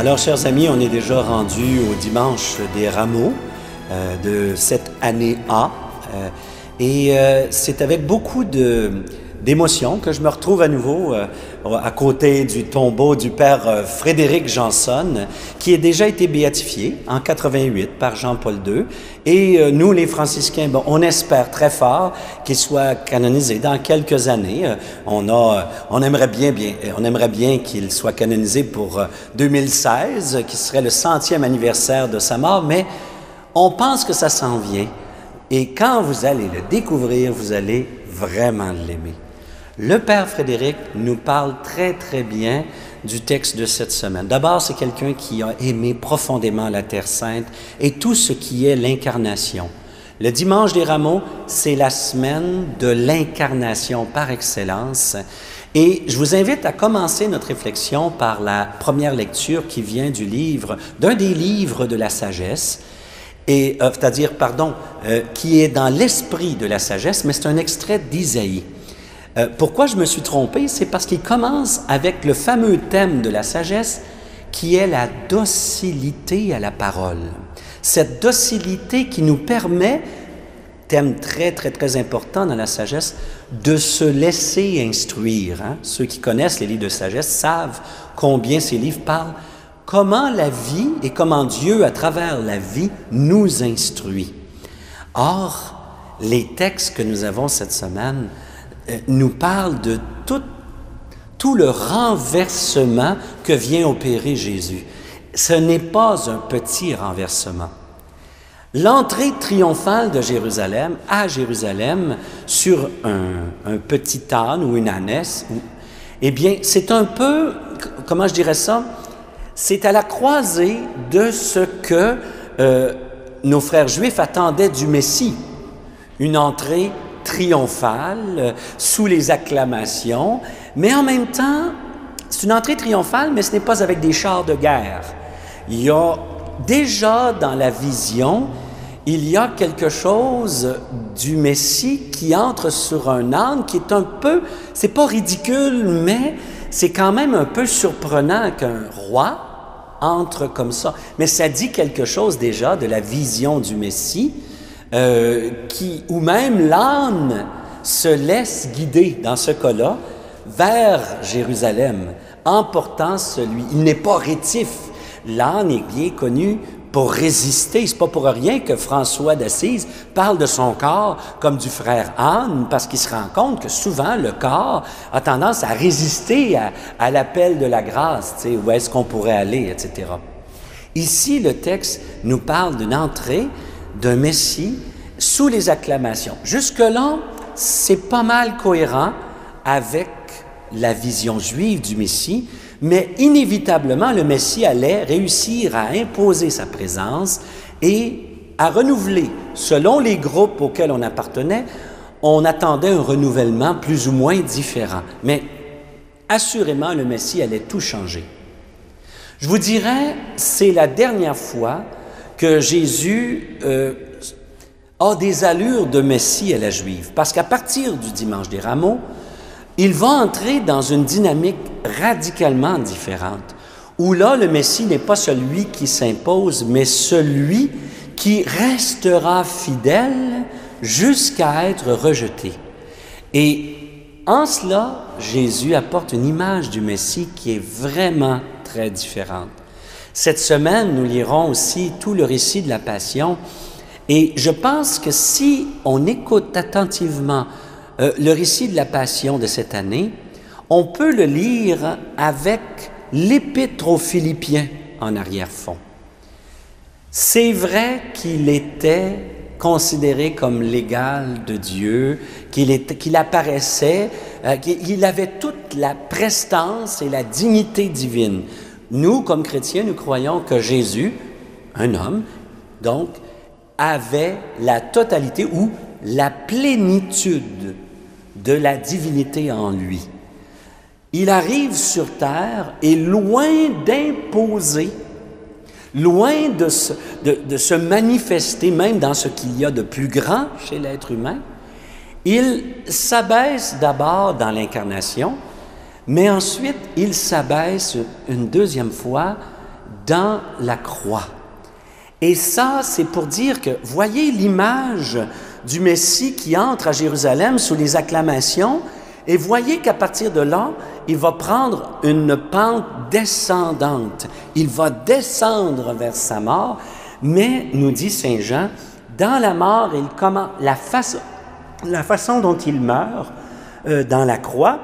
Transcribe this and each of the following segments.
Alors, chers amis, on est déjà rendu au dimanche des rameaux de cette année A. C'est avec beaucoup d'émotion que je me retrouve à nouveau à côté du tombeau du père Frédéric Janson, qui a déjà été béatifié en 88 par Jean-Paul II. Et nous, les franciscains, on espère très fort qu'il soit canonisé dans quelques années. On aimerait bien qu'il soit canonisé pour 2016, qui serait le 100e anniversaire de sa mort, mais on pense que ça s'en vient. Et quand vous allez le découvrir, vous allez vraiment l'aimer. Le Père Frédéric nous parle très, très bien du texte de cette semaine. D'abord, c'est quelqu'un qui a aimé profondément la Terre Sainte et tout ce qui est l'incarnation. Le dimanche des rameaux, c'est la semaine de l'incarnation par excellence. Et je vous invite à commencer notre réflexion par la première lecture qui vient d'un des livres de la sagesse, qui est dans l'esprit de la sagesse, mais c'est un extrait d'Isaïe. Pourquoi je me suis trompé? C'est parce qu'il commence avec le fameux thème de la sagesse qui est la docilité à la parole. Cette docilité qui nous permet, thème très, très, très important dans la sagesse, de se laisser instruire. Ceux qui connaissent les livres de sagesse savent combien ces livres parlent, comment la vie et comment Dieu, à travers la vie, nous instruit. Or, les textes que nous avons cette semaine nous parle de tout le renversement que vient opérer Jésus. Ce n'est pas un petit renversement. L'entrée triomphale de Jérusalem à Jérusalem sur un petit âne ou une ânesse, c'est un peu, comment je dirais ça, c'est à la croisée de ce que nos frères juifs attendaient du Messie, une entrée triomphale, sous les acclamations, mais en même temps, c'est une entrée triomphale, mais ce n'est pas avec des chars de guerre. Il y a déjà dans la vision, il y a quelque chose du Messie qui entre sur un âne qui est un peu, c'est pas ridicule, mais c'est quand même un peu surprenant qu'un roi entre comme ça. Mais ça dit quelque chose déjà de la vision du Messie, où même l'âne se laisse guider, dans ce cas-là, vers Jérusalem, emportant celui. Il n'est pas rétif. L'âne est bien connu pour résister. C'est pas pour rien que François d'Assise parle de son corps comme du frère âne, parce qu'il se rend compte que souvent le corps a tendance à résister à l'appel de la grâce, où est-ce qu'on pourrait aller, etc. Ici, le texte nous parle d'une entrée d'un Messie sous les acclamations. Jusque-là, c'est pas mal cohérent avec la vision juive du Messie, mais inévitablement, le Messie allait réussir à imposer sa présence et à renouveler. Selon les groupes auxquels on appartenait, on attendait un renouvellement plus ou moins différent. Mais assurément, le Messie allait tout changer. Je vous dirais, c'est la dernière fois que Jésus a des allures de Messie à la juive, parce qu'à partir du dimanche des rameaux, il va entrer dans une dynamique radicalement différente, où là, le Messie n'est pas celui qui s'impose, mais celui qui restera fidèle jusqu'à être rejeté. Et en cela, Jésus apporte une image du Messie qui est vraiment très différente. Cette semaine, nous lirons aussi tout le récit de la Passion. Et je pense que si on écoute attentivement le récit de la Passion de cette année, on peut le lire avec l'Épître aux Philippiens en arrière-fond. C'est vrai qu'il était considéré comme l'égal de Dieu, qu'il apparaissait, qu'il avait toute la prestance et la dignité divine. Nous, comme chrétiens, nous croyons que Jésus, un homme, donc, avait la totalité ou la plénitude de la divinité en lui. Il arrive sur terre et loin d'imposer, loin de se manifester même dans ce qu'il y a de plus grand chez l'être humain, il s'abaisse d'abord dans l'incarnation, mais ensuite il s'abaisse une deuxième fois dans la croix. Et ça, c'est pour dire que, voyez l'image du Messie qui entre à Jérusalem sous les acclamations, et voyez qu'à partir de là, il va prendre une pente descendante. Il va descendre vers sa mort, mais, nous dit Saint Jean, dans la mort, la façon dont il meurt dans la croix,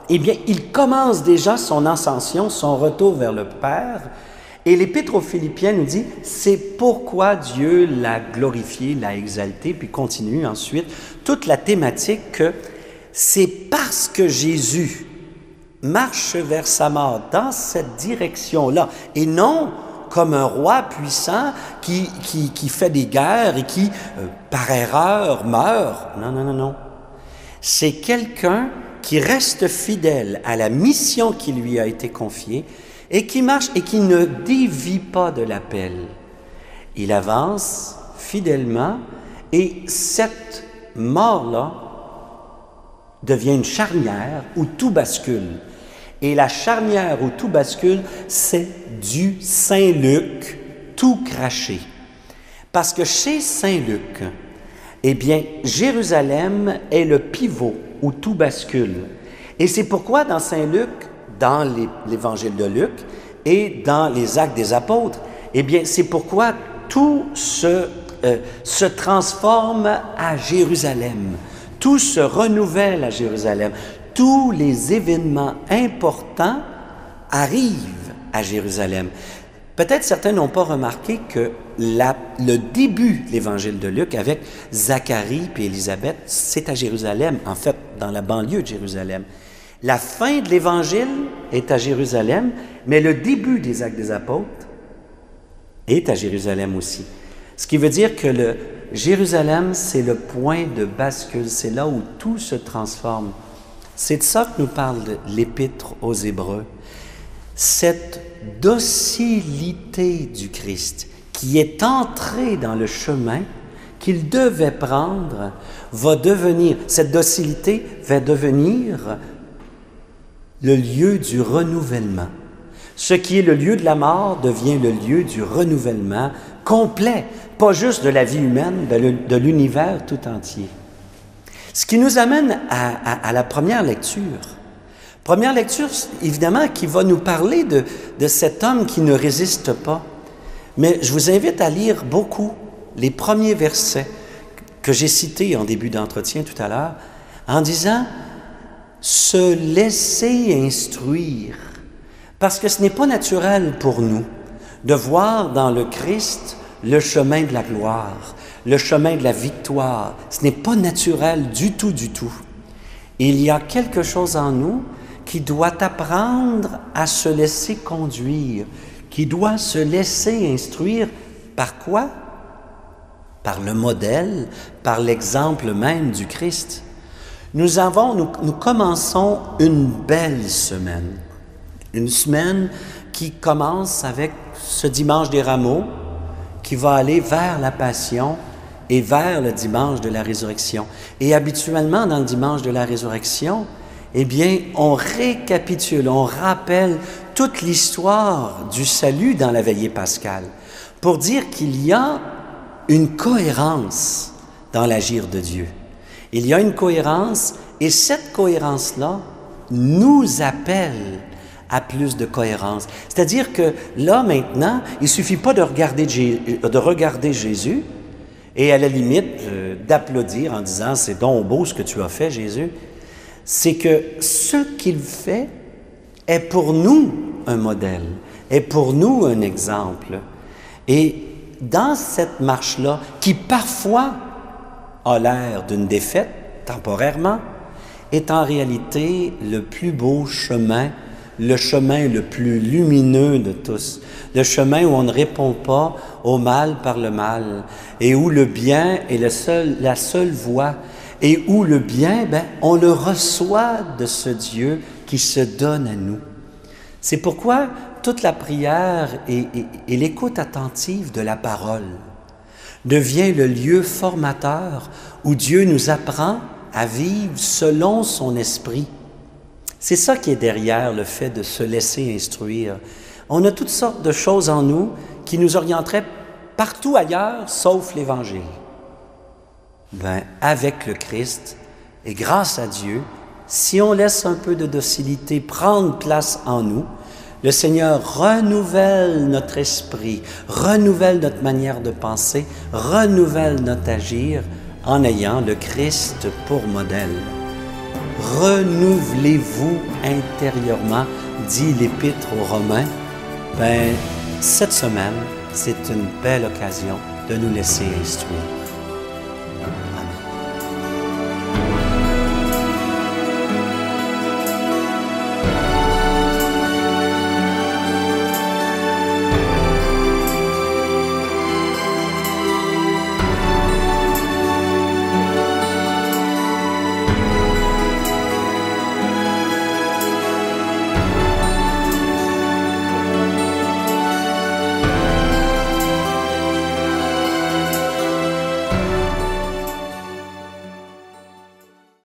eh bien, il commence déjà son ascension, son retour vers le Père. Et l'Épître aux Philippiens nous dit, c'est pourquoi Dieu l'a glorifié, l'a exalté, puis continue ensuite toute la thématique que c'est parce que Jésus marche vers sa mort dans cette direction-là, et non comme un roi puissant qui fait des guerres et qui, par erreur, meurt. Non, non, non, non. C'est quelqu'un qui reste fidèle à la mission qui lui a été confiée et qui marche et qui ne dévie pas de l'appel. Il avance fidèlement et cette mort-là devient une charnière où tout bascule. Et la charnière où tout bascule, c'est du Saint-Luc tout craché. Parce que chez Saint-Luc, eh bien, Jérusalem est le pivot où tout bascule. Et c'est pourquoi dans Saint-Luc, dans l'Évangile de Luc et dans les Actes des Apôtres, eh bien, c'est pourquoi tout se transforme à Jérusalem. Tout se renouvelle à Jérusalem. Tous les événements importants arrivent à Jérusalem. Peut-être certains n'ont pas remarqué que le début de l'Évangile de Luc avec Zacharie et Élisabeth, c'est à Jérusalem, en fait, dans la banlieue de Jérusalem. La fin de l'Évangile est à Jérusalem, mais le début des Actes des Apôtres est à Jérusalem aussi. Ce qui veut dire que Jérusalem, c'est le point de bascule, c'est là où tout se transforme. C'est de ça que nous parle l'Épître aux Hébreux. Cette docilité du Christ qui est entré dans le chemin qu'il devait prendre cette docilité va devenir le lieu du renouvellement. Ce qui est le lieu de la mort devient le lieu du renouvellement complet, pas juste de la vie humaine, de l'univers tout entier. Ce qui nous amène à la première lecture. Première lecture, évidemment, qui va nous parler de cet homme qui ne résiste pas. Mais je vous invite à lire beaucoup les premiers versets que j'ai cités en début d'entretien tout à l'heure, en disant « se laisser instruire ». Parce que ce n'est pas naturel pour nous de voir dans le Christ le chemin de la gloire, le chemin de la victoire. Ce n'est pas naturel du tout, du tout. Il y a quelque chose en nous qui doit apprendre à se laisser conduire, qui doit se laisser instruire. Par quoi? Par le modèle, par l'exemple même du Christ. Nous commençons une belle semaine. Une semaine qui commence avec ce dimanche des Rameaux, qui va aller vers la Passion et vers le dimanche de la Résurrection. Et habituellement, dans le dimanche de la Résurrection, eh bien, on récapitule, on rappelle toute l'histoire du salut dans la veillée pascale pour dire qu'il y a une cohérence dans l'agir de Dieu. Il y a une cohérence et cette cohérence-là nous appelle à plus de cohérence. C'est-à-dire que là, maintenant, il ne suffit pas de regarder Jésus et à la limite d'applaudir en disant « c'est donc beau ce que tu as fait, Jésus ». C'est que ce qu'il fait est pour nous un modèle, est pour nous un exemple. Et dans cette marche-là, qui parfois a l'air d'une défaite, temporairement, est en réalité le plus beau chemin, le chemin le plus lumineux de tous, le chemin où on ne répond pas au mal par le mal, et où le bien est la seule voie, et où le bien, on le reçoit de ce Dieu qui se donne à nous. C'est pourquoi toute la prière et l'écoute attentive de la parole devient le lieu formateur où Dieu nous apprend à vivre selon son esprit. C'est ça qui est derrière le fait de se laisser instruire. On a toutes sortes de choses en nous qui nous orienteraient partout ailleurs, sauf l'Évangile. Ben, avec le Christ et grâce à Dieu, si on laisse un peu de docilité prendre place en nous, le Seigneur renouvelle notre esprit, renouvelle notre manière de penser, renouvelle notre agir en ayant le Christ pour modèle. Renouvelez-vous intérieurement, dit l'Épître aux Romains. Ben, cette semaine, c'est une belle occasion de nous laisser instruire.